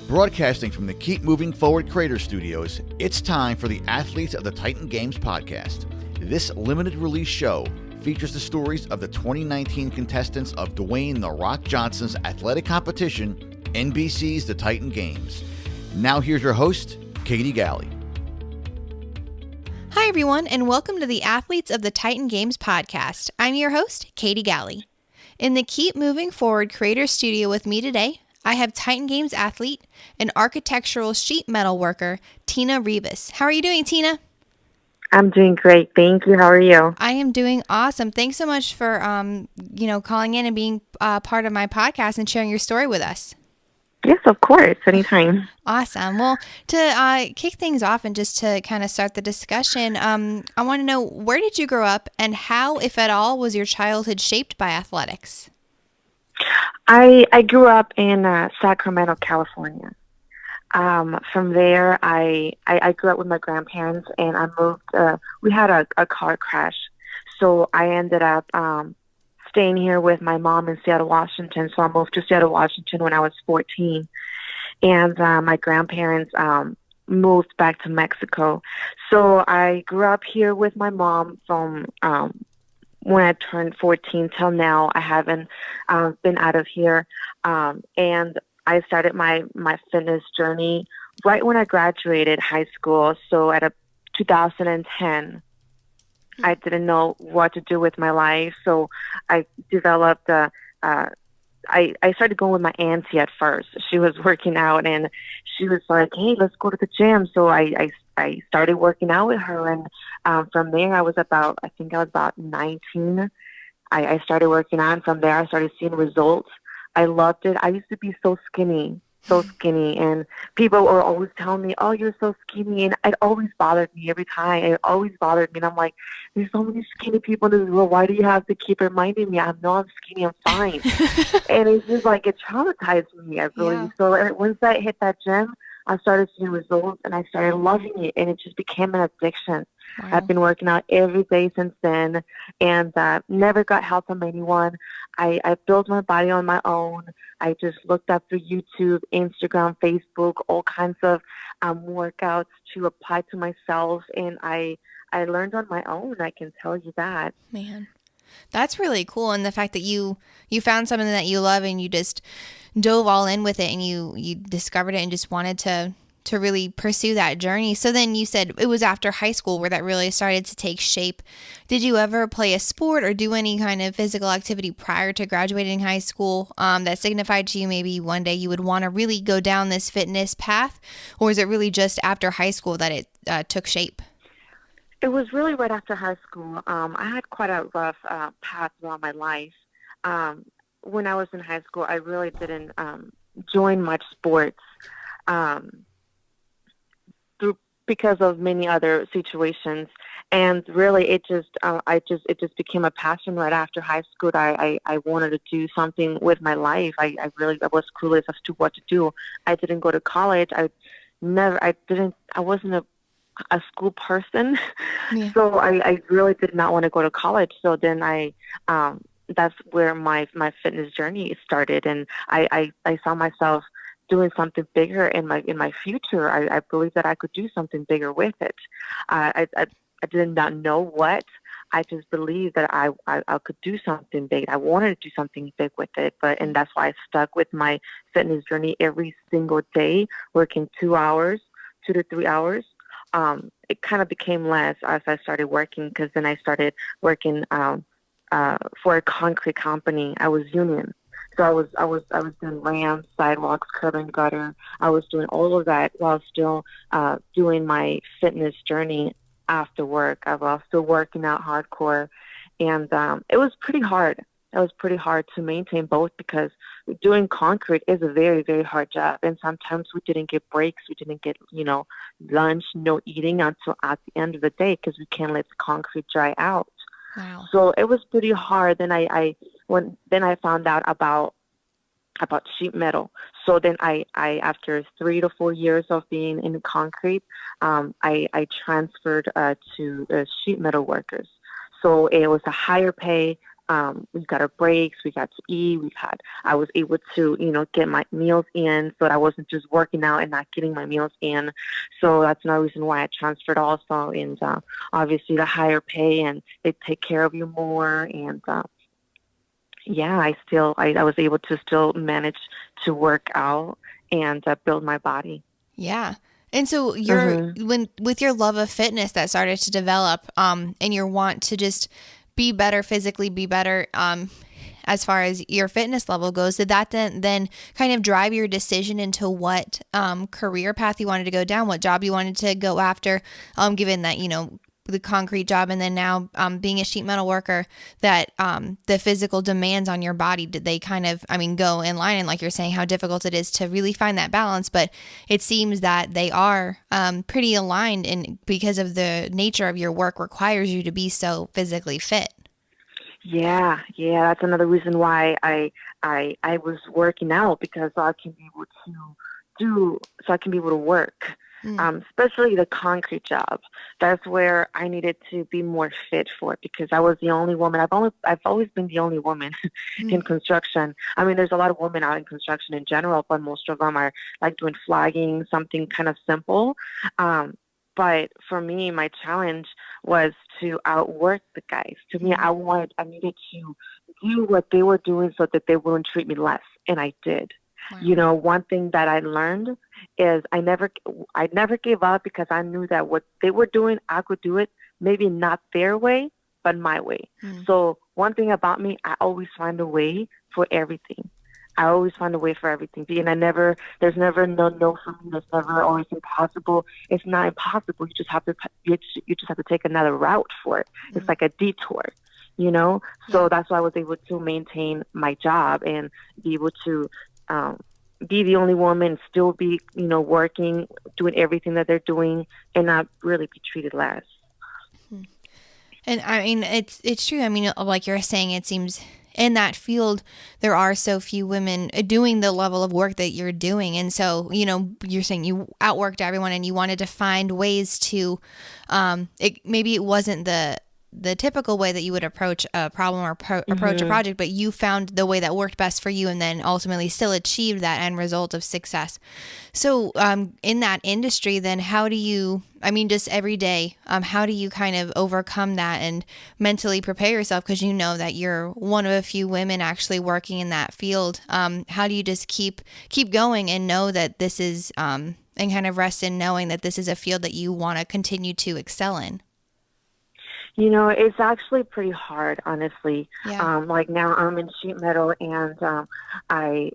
Broadcasting from the Keep Moving Forward Creator Studios, it's time for the Athletes of the Titan Games podcast. This limited release show features the stories of the 2019 contestants of Dwayne "The Rock" Johnson's athletic competition, NBC's The Titan Games. Now here's your host, Katie Galley. Hi everyone, and welcome to the Athletes of the Titan Games podcast. I'm your host, Katie Galley. In the Keep Moving Forward Creator Studio with me today, I have Titan Games athlete and architectural sheet metal worker, Tina Rivas. How are you doing, Tina? I'm doing great. Thank you. How are you? I am doing awesome. Thanks so much for, calling in and being part of my podcast and sharing your story with us. Yes, of course. Anytime. Awesome. Well, to kick things off and just to kind of start the discussion, I want to know, where did you grow up and how, if at all, was your childhood shaped by athletics? I grew up in Sacramento, California. From there, I grew up with my grandparents, and I moved. We had a car crash, so I ended up staying here with my mom in Seattle, Washington. So I moved to Seattle, Washington when I was 14, and my grandparents moved back to Mexico. So I grew up here with my mom from when I turned 14 till now. I haven't been out of here, and I started my fitness journey right when I graduated high school. So at 2010, I didn't know what to do with my life. So I developed I started going with my auntie at first. She was working out, and she was like, "Hey, let's go to the gym." So I started working out with her, and from there I was about 19. I started working out, and from there I started seeing results. I loved it. I used to be so skinny, and people were always telling me, "Oh, you're so skinny," and it always bothered me every time. It always bothered me, and I'm like, "There's so many skinny people in this world. Why do you have to keep reminding me? I know I'm skinny. I'm fine." And it's just like it traumatized me. I believe. Yeah. So once I hit that gym, I started seeing results, and I started loving it, and it just became an addiction. Wow. I've been working out every day since then, and never got help from anyone. I built my body on my own. I just looked up through YouTube, Instagram, Facebook, all kinds of workouts to apply to myself, and I learned on my own. I can tell you that. Man, that's really cool. And the fact that you found something that you love and you just dove all in with it, and you discovered it and just wanted to really pursue that journey. So then you said it was after high school where that really started to take shape. Did you ever play a sport or do any kind of physical activity prior to graduating high school that signified to you maybe one day you would want to really go down this fitness path? Or is it really just after high school that it took shape? It was really right after high school. I had quite a rough path throughout my life. When I was in high school, I really didn't join much sports because of many other situations, and really it just became a passion right after high school. I wanted to do something with my life. I was clueless as to what to do. I didn't go to college. I wasn't a school person. Yeah. So I really did not want to go to college. So then that's where my fitness journey started, and I saw myself doing something bigger in my future. I believe that I could do something bigger with it. I did not know what. I just believed that I could do something big. I wanted to do something big with it, and that's why I stuck with my fitness journey every single day, working 2 to 3 hours. It kind of became less as I started working, because then I started working for a concrete company. I was union. So I was doing ramps, sidewalks, curb and gutter. I was doing all of that while still doing my fitness journey after work. I was still working out hardcore, and it was pretty hard. It was pretty hard to maintain both, because doing concrete is a very, very hard job. And sometimes we didn't get breaks. We didn't get, lunch, no eating until at the end of the day, because we can't let the concrete dry out. Wow. So it was pretty hard. Then I found out about sheet metal. So then I after 3 to 4 years of being in concrete, I transferred to sheet metal workers. So it was a higher pay, we got our breaks, we got to eat, I was able to, get my meals in so that I wasn't just working out and not getting my meals in. So that's another reason why I transferred also. And obviously the higher pay, and they take care of you more. And yeah, I was able to still manage to work out and build my body. Yeah. And so when with your love of fitness that started to develop, and your want to just be better physically, be better, as far as your fitness level goes, did that then kind of drive your decision into what career path you wanted to go down, what job you wanted to go after, given that, the concrete job and then now being a sheet metal worker, that the physical demands on your body, did they kind of, go in line? And like you're saying, how difficult it is to really find that balance, but it seems that they are pretty aligned, and because of the nature of your work requires you to be so physically fit. Yeah, that's another reason why I was working out, because so I can be able to work. Especially the concrete job. That's where I needed to be more fit for it, because I was the only woman. I've always been the only woman in construction. There's a lot of women out in construction in general, but most of them are like doing flagging, something kind of simple. But for me, my challenge was to outwork the guys. To me, I needed to do what they were doing so that they wouldn't treat me less, and I did. Wow. One thing that I learned is I never gave up, because I knew that what they were doing, I could do it, maybe not their way, but my way. So one thing about me, I always find a way for everything. I always find a way for everything. And there's never no for me. There's never always impossible. It's not impossible. You just have to take another route for it. It's like a detour, So that's why I was able to maintain my job and be able to be the only woman, still be, working, doing everything that they're doing, and not really be treated less. And it's true. Like you're saying, it seems in that field, there are so few women doing the level of work that you're doing. And so, you're saying you outworked everyone and you wanted to find ways to, maybe it wasn't the typical way that you would approach a problem or approach a project, but you found the way that worked best for you, and then ultimately still achieved that end result of success. So in that industry, then how do you, just every day, how do you kind of overcome that and mentally prepare yourself? Because you know that you're one of a few women actually working in that field. How do you just keep going and know that this is, and kind of rest in knowing that this is a field that you want to continue to excel in? It's actually pretty hard, honestly. Yeah. Like now I'm in sheet metal, and I'm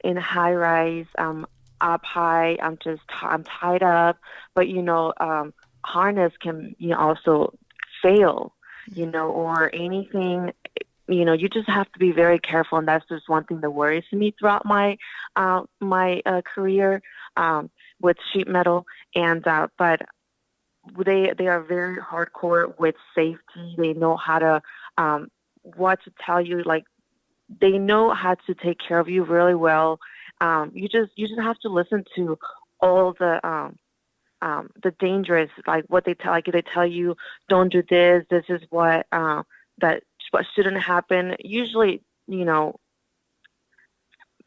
in high rise, up high. I'm tied up, but harness can also fail, or anything. You just have to be very careful, and that's just one thing that worries me throughout my career with sheet metal. And but they are very hardcore with safety. They know how to what to tell you. Like, they know how to take care of you really well. You just have to listen to all the dangerous, like what they tell. Like, if they tell you don't do this, this is what what shouldn't happen. Usually,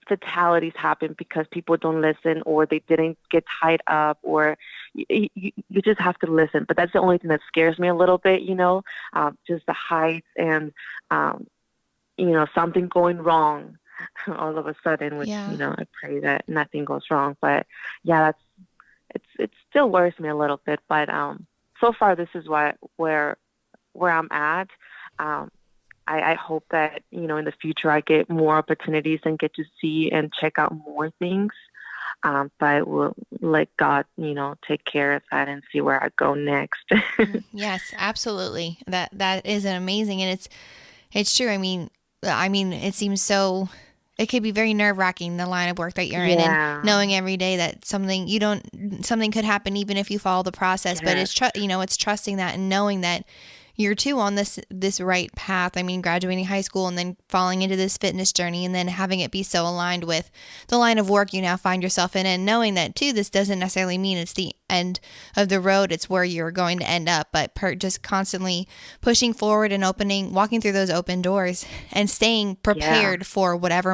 fatalities happen because people don't listen, or they didn't get tied up, or you just have to listen. But that's the only thing that scares me a little bit, just the heights and, something going wrong all of a sudden, which, I pray that nothing goes wrong. But yeah, it still worries me a little bit. But so far, this is where I'm at. I hope that, in the future I get more opportunities and get to see and check out more things. But we'll let God, take care of that and see where I go next. Yes, absolutely. That is amazing. And it's true. It seems so, it could be very nerve-wracking, the line of work that you're in, and knowing every day that something could happen even if you follow the process. But it's it's trusting that and knowing that you're too on this right path. I mean, graduating high school and then falling into this fitness journey and then having it be so aligned with the line of work you now find yourself in, and knowing that too, this doesn't necessarily mean it's the end of the road. It's where you're going to end up, but just constantly pushing forward and walking through those open doors and staying prepared for whatever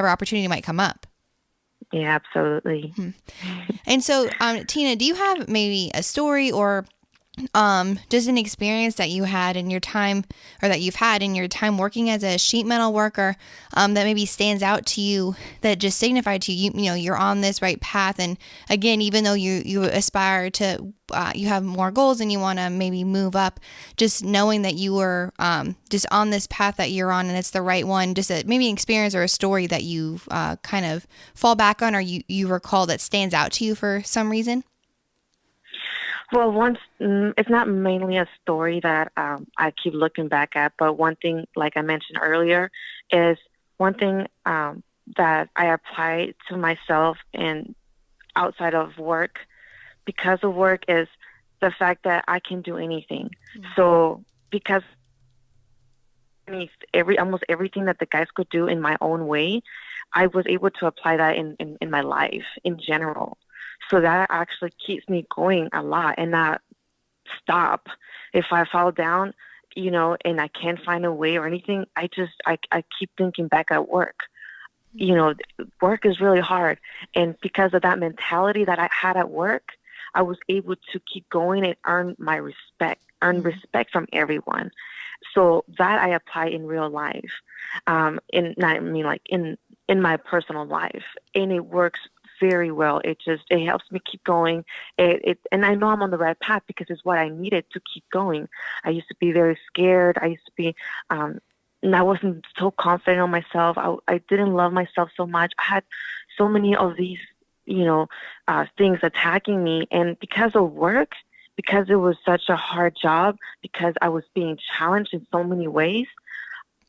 opportunity might come up. Yeah, absolutely. And so, Tina, do you have maybe a story or just an experience that you had in your time, or that you've had in your time working as a sheet metal worker, that maybe stands out to you, that just signified to you, you know, you're on this right path? And again, even though you aspire to, you have more goals and you want to maybe move up, just knowing that you were just on this path that you're on and it's the right one, just maybe an experience or a story that you kind of fall back on, or you recall that stands out to you for some reason? Well, it's not mainly a story that I keep looking back at, but one thing, like I mentioned earlier, is one thing that I apply to myself and outside of work, because of work, is the fact that I can do anything. Mm-hmm. So because almost everything that the guys could do in my own way, I was able to apply that in my life in general. So that actually keeps me going a lot and not stop. If I fall down, you know, and I can't find a way or anything, I keep thinking back at work. You know, work is really hard. And because of that mentality that I had at work, I was able to keep going and earn respect from everyone. So that I apply in real life, in my personal life, and it works very well. It helps me keep going. And I know I'm on the right path because it's what I needed to keep going. I used to be very scared. I used to be, and I wasn't so confident on myself. I didn't love myself so much. I had so many of these, things attacking me. And because of work, because it was such a hard job, because I was being challenged in so many ways,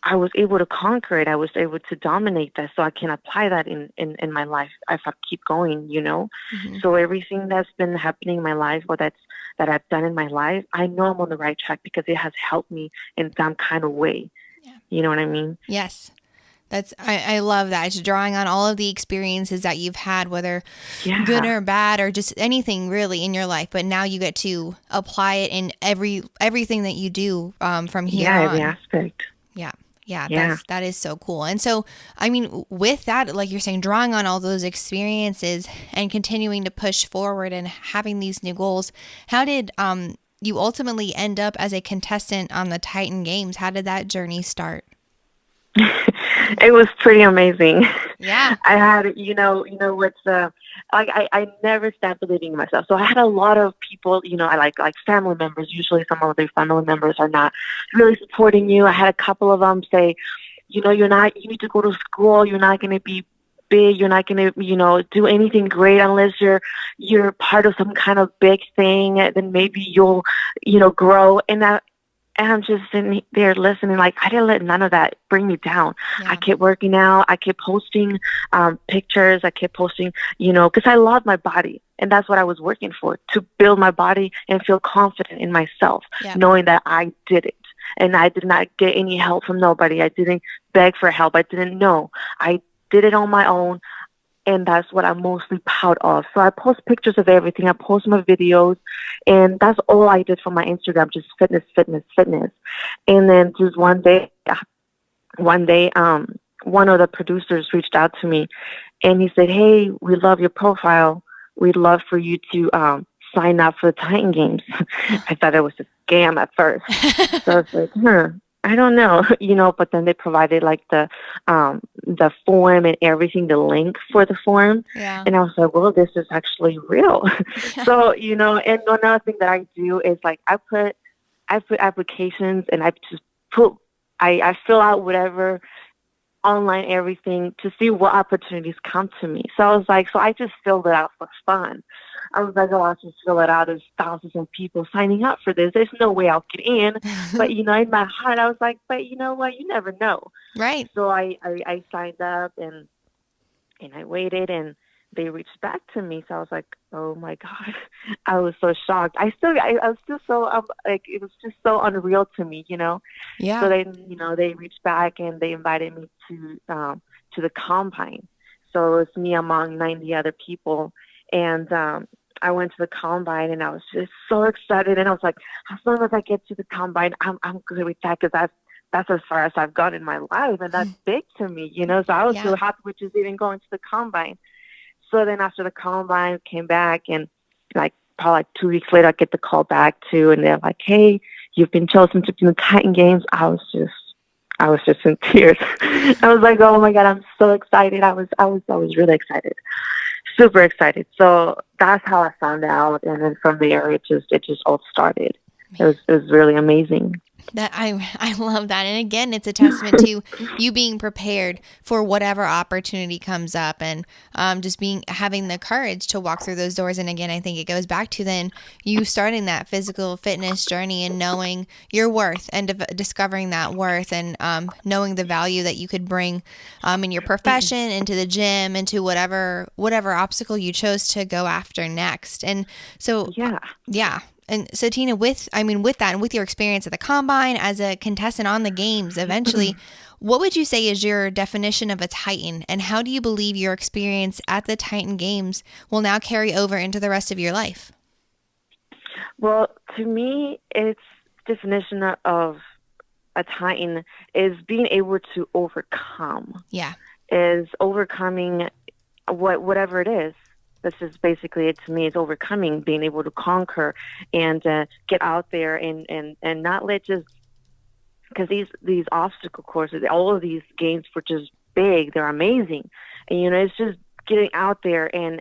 I was able to conquer it. I was able to dominate that, so I can apply that in my life if I keep going, you know. Mm-hmm. So everything that's been happening in my life, or that I've done in my life, I know I'm on the right track because it has helped me in some kind of way. Yeah. You know what I mean? Yes. I love that. It's drawing on all of the experiences that you've had, whether good or bad, or just anything really in your life. But now you get to apply it in everything that you do from here on. Yeah, every aspect. Yeah, that is so cool. And so, I mean, with that, like you're saying, drawing on all those experiences and continuing to push forward and having these new goals, how did you ultimately end up as a contestant on the Titan Games? How did that journey start? It was pretty amazing. Yeah. I had, I never stopped believing in myself. So I had a lot of people, I like family members. Usually some of their family members are not really supporting you. I had a couple of them say, you need to go to school. You're not going to be big. You're not going to, do anything great unless you're part of some kind of big thing. Then maybe you'll, grow. And I'm just sitting there listening, like, I didn't let none of that bring me down. Yeah. I kept working out. I kept posting pictures. I kept posting, because I love my body. And that's what I was working for, to build my body and feel confident in myself, knowing that I did it. And I did not get any help from nobody. I didn't beg for help. I didn't know. I did it on my own. And that's what I'm mostly proud of. So I post pictures of everything. I post my videos. And that's all I did for my Instagram, just fitness. And then just one day, one of the producers reached out to me. And he said, hey, we love your profile. We'd love for you to sign up for the Titan Games. I thought it was a scam at first. So I was like, I don't know, but then they provided like the form and everything, the link for the form. Yeah. And I was like, well, this is actually real. Yeah. So, and another thing that I do is like, I put applications and I just I fill out whatever online everything to see what opportunities come to me. So I was like, I just filled it out for fun. I was like, I'll just fill it out. There's thousands of people signing up for this. There's no way I'll get in. But, in my heart, I was like, but you know what? You never know. Right. So I signed up and I waited. And they reached back to me. So I was like, oh my God. I was so shocked. I was still so, like, it was just so unreal to me, you know? So Yeah. then, they reached back and they invited me to the combine. So it was me among 90 other people. And, I went to the combine and I was just so excited. And I was like, as soon as I get to the combine, I'm good with that because that's as far as I've gone in my life. And that's big to me, you know? So I was Yeah. so happy with just even going to the combine. So then after the combine, came back and like probably like 2 weeks later, I get the call back too, and they're like, "Hey, you've been chosen to be in the Titan Games." I was just in tears. I was like, "Oh my God, I'm so excited!" I was really excited, super excited. So that's how I found out, and then from there, it just all started. It was really amazing. That I love that. And again, it's a testament to you being prepared for whatever opportunity comes up, and just having the courage to walk through those doors. And again, I think it goes back to then you starting that physical fitness journey and knowing your worth and discovering that worth, and knowing the value that you could bring in your profession, into the gym, into whatever obstacle you chose to go after next. And so Yeah. yeah. And so Tina, with that and with your experience at the combine as a contestant on the games eventually, what would you say is your definition of a Titan, and how do you believe your experience at the Titan Games will now carry over into the rest of your life? Well, to me, it's definition of a Titan is being able to overcome, Yeah. is overcoming whatever it is. This is basically it to me. Is overcoming, being able to conquer, and get out there and not let just because these obstacle courses, all of these games were just big. They're amazing, and it's just getting out there and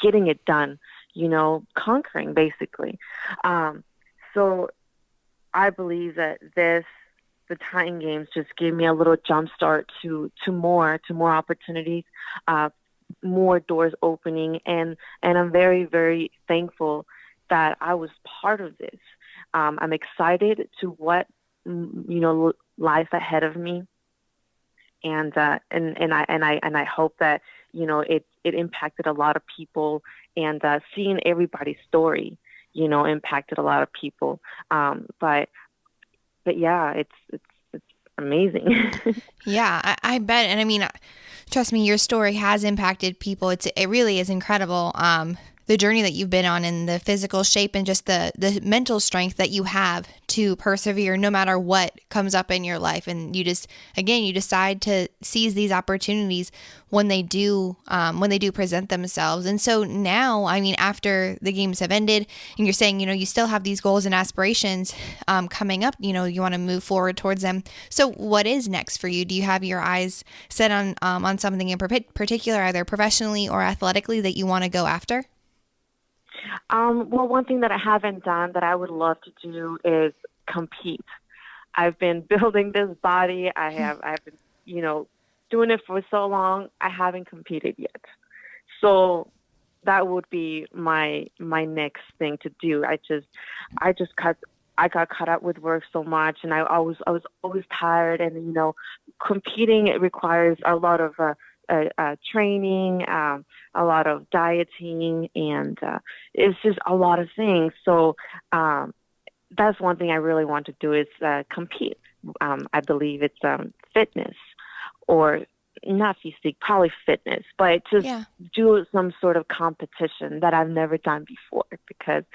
getting it done. Conquering basically. So I believe that the Titan Games just gave me a little jump start to more opportunities, uh, more doors opening, and I'm very, very thankful that I was part of this. I'm excited to what lies ahead of me, and I hope that it impacted a lot of people, and seeing everybody's story impacted a lot of people. But yeah, it's amazing. Yeah, I bet. And I mean, trust me, your story has impacted people. It really is incredible. The journey that you've been on, and the physical shape, and just the mental strength that you have to persevere no matter what comes up in your life. And you decide to seize these opportunities when they do present themselves. And so now, I mean, after the games have ended and you're saying, you still have these goals and aspirations coming up, you want to move forward towards them. So what is next for you? Do you have your eyes set on something in particular, either professionally or athletically, that you want to go after? Well, one thing that I haven't done that I would love to do is compete. I've been building this body. I've been, doing it for so long. I haven't competed yet. So that would be my next thing to do. I just I got caught up with work so much, and I was always tired. And competing, it requires a lot of training, a lot of dieting, and it's just a lot of things. So that's one thing I really want to do is compete. I believe it's fitness, or not physique, probably fitness, but just Yeah. do some sort of competition that I've never done before, because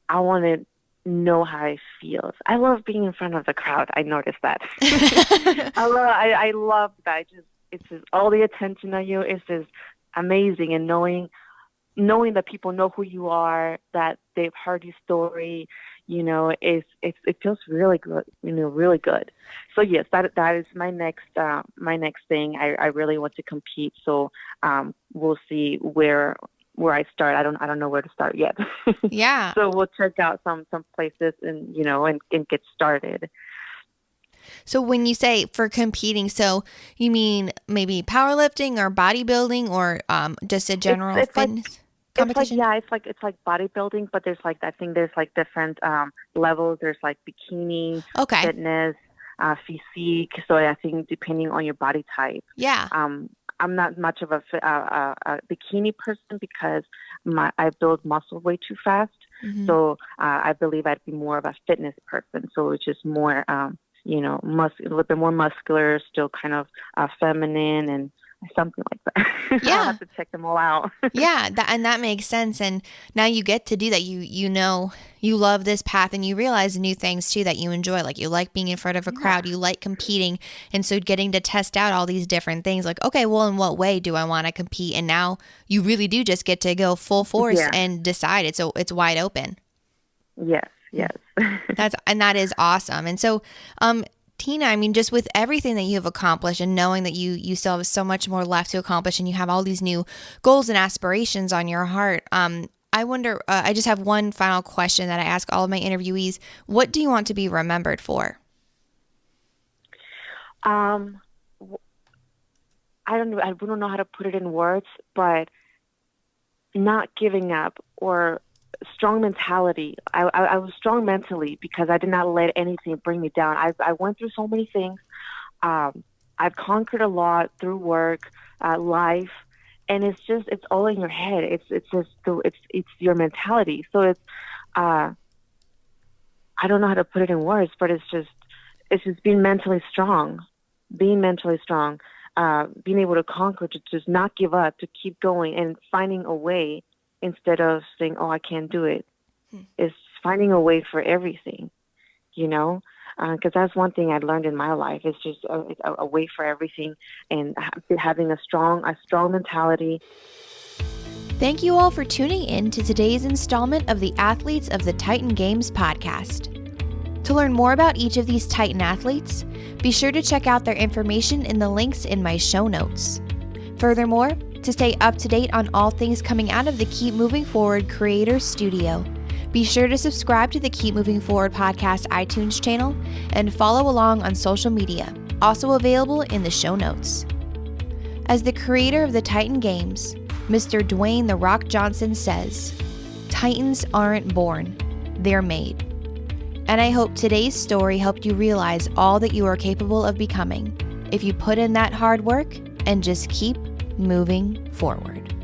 I want to know how it feels. I love being in front of the crowd. I noticed that. I love that. It's just all the attention on you. It's just amazing, and knowing that people know who you are, that they've heard your story, it feels really good, really good. So yes, that is my next thing. I really want to compete. So we'll see where I start. I don't know where to start yet. Yeah. So we'll check out some places, and and get started. So when you say for competing, so you mean maybe powerlifting or bodybuilding, or just a general It's like fitness It's like, competition? yeah, it's like bodybuilding, but there's like, I think there's like different levels. There's like bikini, Okay. fitness, physique. So I think depending on your body type, Yeah. um, I'm not much of a bikini person because I build muscle way too fast. Mm-hmm. So I believe I'd be more of a fitness person. So it's just more, a little bit more muscular, still kind of feminine and something like that. Yeah. I'll have to check them all out. Yeah, that makes sense. And now you get to do that. You know you love this path, and you realize new things too that you enjoy. Like you like being in front of a crowd, you like competing, and so getting to test out all these different things. Like, okay, well, in what way do I want to compete? And now you really do just get to go full force and decide. It's wide open. Yes. That is awesome. And so, Tina, I mean, just with everything that you have accomplished and knowing that you still have so much more left to accomplish and you have all these new goals and aspirations on your heart, I wonder, I just have one final question that I ask all of my interviewees. What do you want to be remembered for? I don't know how to put it in words, but not giving up or strong mentality. I was strong mentally because I did not let anything bring me down. I went through so many things. I've conquered a lot through work, life, and it's all in your head. It's your mentality. So it's I don't know how to put it in words, but it's just being mentally strong, being able to conquer, to just not give up, to keep going and finding a way. Instead of saying, "Oh, I can't do it," is finding a way for everything, because that's one thing I learned in my life. It's just a way for everything, and having a strong mentality. Thank you all for tuning in to today's installment of the Athletes of the Titan Games podcast. To learn more about each of these Titan athletes, be sure to check out their information in the links in my show notes. Furthermore, to stay up to date on all things coming out of the Keep Moving Forward Creators Studio, be sure to subscribe to the Keep Moving Forward podcast iTunes channel and follow along on social media, also available in the show notes. As the creator of the Titan Games, Mr. Dwayne "The Rock" Johnson says, "Titans aren't born, they're made." And I hope today's story helped you realize all that you are capable of becoming if you put in that hard work and just keep moving forward.